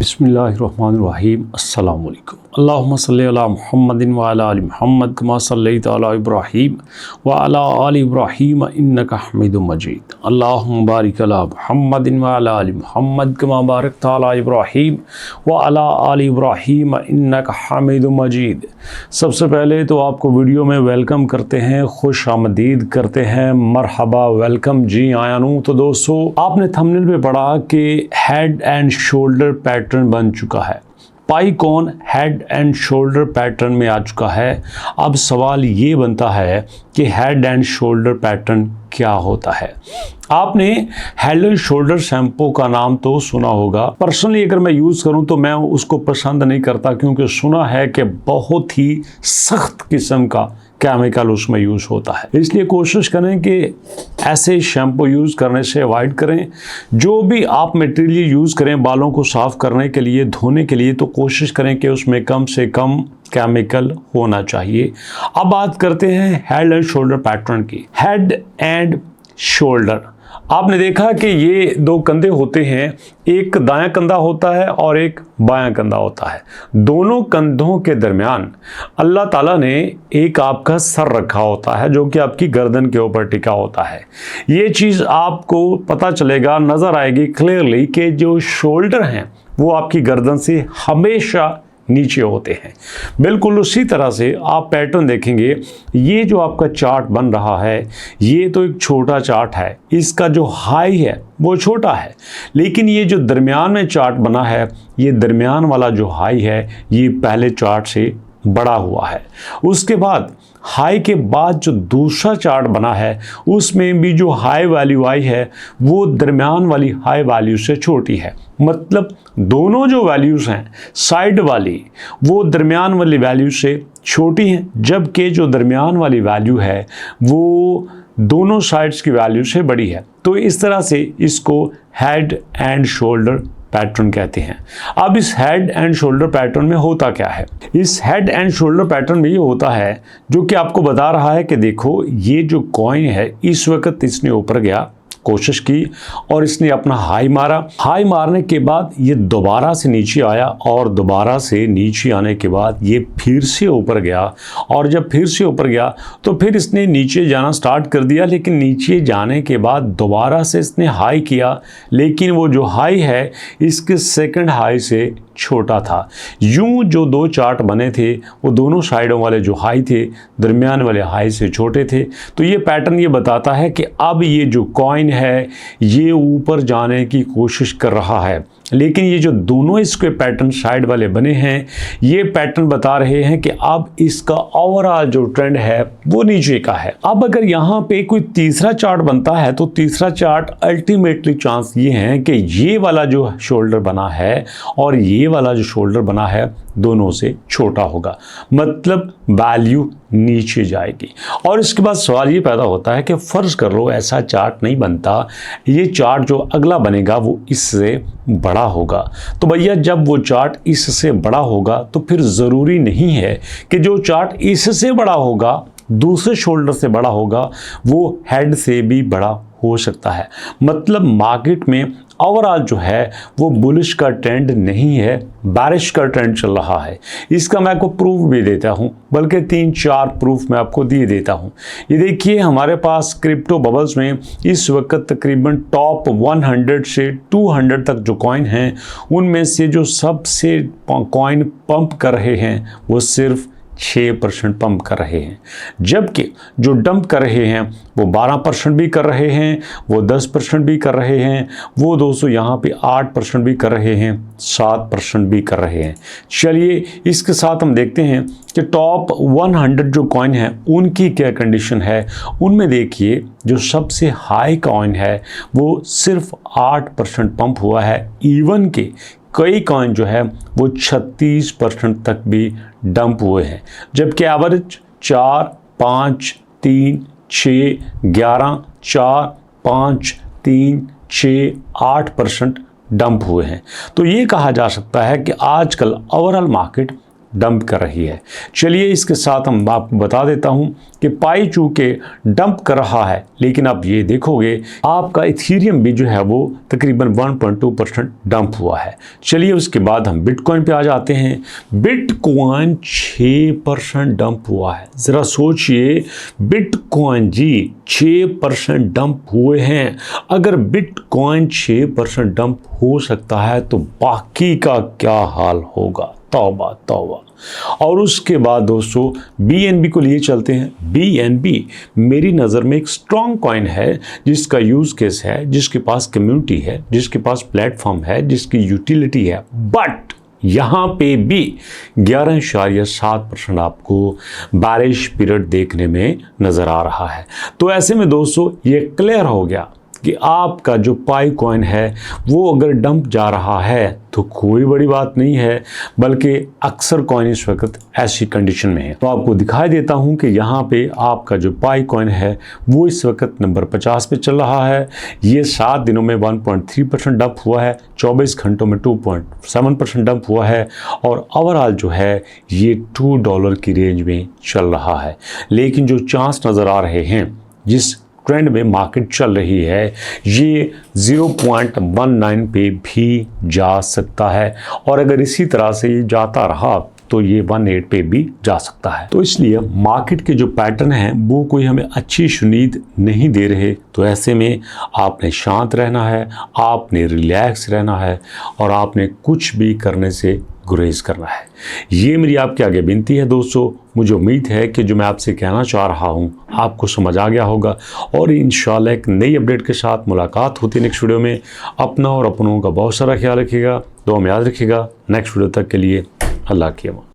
बिस्मिल्लाहिर्रहमानिर्रहीम अस्सलामु अलैकुम अल्लाहुम्मा सल्लि अला मुहम्मदिन व अला आलि मुहम्मद कमा सल्लैता अला इब्राहीम व अला आलि इब्राहीम इन्नका हमीदुम मजीद अल्लाहुम्मा बारिक अला मुहम्मदिन व अला आलि मुहम्मद कमा बारकता अला इब्राहीम व अला आलि इब्राहीम इन्नका हमीदुम मजीद। सबसे पहले तो आपको वीडियो में वेलकम करते हैं, खुश आमदीद करते हैं, मरहबा वेलकम जी आयानू। तो दोस्तों, आपने थंबनेल पे पढ़ा कि हेड एंड शोल्डर पैटर्न बन चुका है। पाइकॉन हेड एंड शोल्डर पैटर्न में आ चुका है। अब सवाल ये बनता है कि हेड एंड शोल्डर पैटर्न क्या होता है। आपने हेड एंड शोल्डर शैम्पू का नाम तो सुना होगा। पर्सनली अगर मैं यूज़ करूं तो मैं उसको पसंद नहीं करता, क्योंकि सुना है कि बहुत ही सख्त किस्म का केमिकल उसमें यूज़ होता है। इसलिए कोशिश करें कि ऐसे शैम्पू यूज़ करने से अवॉइड करें। जो भी आप मटेरियल यूज़ करें बालों को साफ़ करने के लिए, धोने के लिए, तो कोशिश करें कि उसमें कम से कम केमिकल होना चाहिए। अब बात करते हैं हेड एंड शोल्डर पैटर्न की। हेड एंड शोल्डर, आपने देखा कि ये दो कंधे होते हैं, एक दायां कंधा होता है और एक बायां कंधा होता है। दोनों कंधों के दरमियान अल्लाह ताला ने एक आपका सर रखा होता है, जो कि आपकी गर्दन के ऊपर टिका होता है। ये चीज़ आपको पता चलेगा, नज़र आएगी क्लियरली कि जो शोल्डर हैं वो आपकी गर्दन से हमेशा नीचे होते हैं। बिल्कुल उसी तरह से आप पैटर्न देखेंगे। ये जो आपका चार्ट बन रहा है, ये तो एक छोटा चार्ट है, इसका जो हाई है वो छोटा है, लेकिन ये जो दरमियान में चार्ट बना है, ये दरमियान वाला जो हाई है ये पहले चार्ट से बड़ा हुआ है। उसके बाद हाई के बाद जो दूसरा चार्ट बना है, उसमें भी जो हाई वैल्यू आई है वो दरमियान वाली हाई वैल्यू से छोटी है। मतलब दोनों जो वैल्यूज़ हैं साइड वाली, वो दरमियान वाली वैल्यू से छोटी हैं, जबकि जो दरमियान वाली वैल्यू है वो दोनों साइड्स की वैल्यू से बड़ी है। तो इस तरह से इसको हेड एंड शोल्डर पैटर्न कहते हैं। अब इस हेड एंड शोल्डर पैटर्न में होता क्या है? इस हेड एंड शोल्डर पैटर्न में ये होता है जो कि आपको बता रहा है कि देखो, ये जो कॉइन है इस वक्त इसने ऊपर गया, कोशिश की और इसने अपना हाई मारा। हाई मारने के बाद ये दोबारा से नीचे आया और दोबारा से नीचे आने के बाद ये फिर से ऊपर गया, और जब फिर से ऊपर गया तो फिर इसने नीचे जाना स्टार्ट कर दिया। लेकिन नीचे जाने के बाद दोबारा से इसने हाई किया, लेकिन वो जो हाई है इसके सेकंड हाई से छोटा था। यूं जो दो चार्ट बने थे वो दोनों साइडों वाले जो हाई थे दरमियान वाले हाई से छोटे थे। तो ये पैटर्न ये बताता है कि अब ये जो कॉइन है ये ऊपर जाने की कोशिश कर रहा है, लेकिन ये जो दोनों इसके पैटर्न साइड वाले बने हैं ये पैटर्न बता रहे हैं कि अब इसका ओवरऑल जो ट्रेंड है वो नीचे का है। अब अगर यहाँ पे कोई तीसरा चार्ट बनता है तो तीसरा चार्ट अल्टीमेटली चांस ये है कि ये वाला जो शोल्डर बना है और ये वाला जो शोल्डर बना है दोनों से छोटा होगा, मतलब वैल्यू नीचे जाएगी। और इसके बाद सवाल ये पैदा होता है कि फ़र्ज़ कर लो ऐसा चार्ट नहीं बनता, ये चार्ट जो अगला बनेगा वो इससे बड़ा होगा। तो भैया जब वो चार्ट इससे बड़ा होगा तो फिर ज़रूरी नहीं है कि जो चार्ट इससे बड़ा होगा, दूसरे शोल्डर से बड़ा होगा, वो हेड से भी बड़ा हो सकता है। मतलब मार्केट में ओवरऑल जो है वो बुलिश का ट्रेंड नहीं है, बैरिश का ट्रेंड चल रहा है। इसका मैं आपको प्रूफ भी देता हूं, बल्कि 3-4 प्रूफ मैं आपको दिए देता हूं। ये देखिए, हमारे पास क्रिप्टो बबल्स में इस वक्त तकरीबन टॉप 100 से 200 तक जो कॉइन हैं, उनमें से जो सबसे कॉइन पंप कर रहे हैं वो सिर्फ 6% पंप कर रहे हैं, जबकि जो डंप कर रहे हैं वो 12% भी कर रहे हैं, वो 10% भी कर रहे हैं, वो दोस्तों यहाँ पे 8% भी कर रहे हैं, 7% भी कर रहे हैं। चलिए इसके साथ हम देखते हैं कि टॉप 100 जो कॉइन हैं उनकी क्या कंडीशन है। उनमें देखिए जो सबसे हाई कॉइन है वो सिर्फ 8% पंप हुआ है, इवन के कई कॉइन जो है वो 36% तक भी डंप हुए हैं, जबकि एवरेज 4, 5, 3, 6, 11, 4, 5, 3, 6, 8% डंप हुए हैं। तो ये कहा जा सकता है कि आजकल ओवरऑल मार्केट डंप कर रही है। चलिए इसके साथ हम आपको बता देता हूं कि पाई चूंकि डंप कर रहा है, लेकिन आप ये देखोगे आपका इथेरियम भी जो है वो तकरीबन 1.2% डंप हुआ है। चलिए उसके बाद हम बिटकॉइन पे आ जाते हैं। बिटकॉइन 6% डंप हुआ है। ज़रा सोचिए, बिटकॉइन जी 6% डंप हुए हैं। अगर बिटकॉइन 6% डंप हो सकता है तो बाकी का क्या हाल होगा। तौबा तौबा। और उसके बाद दोस्तों BNB को लिए चलते हैं। BNB मेरी नज़र में एक स्ट्रॉन्ग कॉइन है जिसका यूज़ केस है, जिसके पास कम्युनिटी है, जिसके पास प्लेटफॉर्म है, जिसकी यूटिलिटी है। बट यहाँ पे भी 11.7% आपको बारिश पीरियड देखने में नज़र आ रहा है। तो ऐसे में दोस्तों ये क्लियर हो गया कि आपका जो पाई कॉइन है वो अगर डंप जा रहा है तो कोई बड़ी बात नहीं है, बल्कि अक्सर कॉइन इस वक्त ऐसी कंडीशन में है। तो आपको दिखाई देता हूं कि यहाँ पे आपका जो पाई कॉइन है वो इस वक्त नंबर 50 पे चल रहा है। ये 7 दिनों में 1.3% डंप हुआ है, 24 घंटों में 2.7% डंप हुआ है, और ओवरऑल जो है ये $2 की रेंज में चल रहा है। लेकिन जो चांस नज़र आ रहे हैं, जिस ट्रेंड में मार्केट चल रही है, ये 0.19 पे भी जा सकता है, और अगर इसी तरह से ये जाता रहा तो ये 1.8 पे भी जा सकता है। तो इसलिए मार्केट के जो पैटर्न हैं वो कोई हमें अच्छी शुनीद नहीं दे रहे। तो ऐसे में आपने शांत रहना है, आपने रिलैक्स रहना है, और आपने कुछ भी करने से गुरेज करना है। ये मेरी आपके आगे विनती है दोस्तों। मुझे उम्मीद है कि जो मैं आपसे कहना चाह रहा हूँ आपको समझ आ गया होगा, और इंशाल्लाह एक नई अपडेट के साथ मुलाकात होती है नेक्स्ट वीडियो में। अपना और अपनों का बहुत सारा ख्याल रखिएगा, दुआ में याद रखिएगा। नेक्स्ट वीडियो तक के लिए अल्लाह की अमान।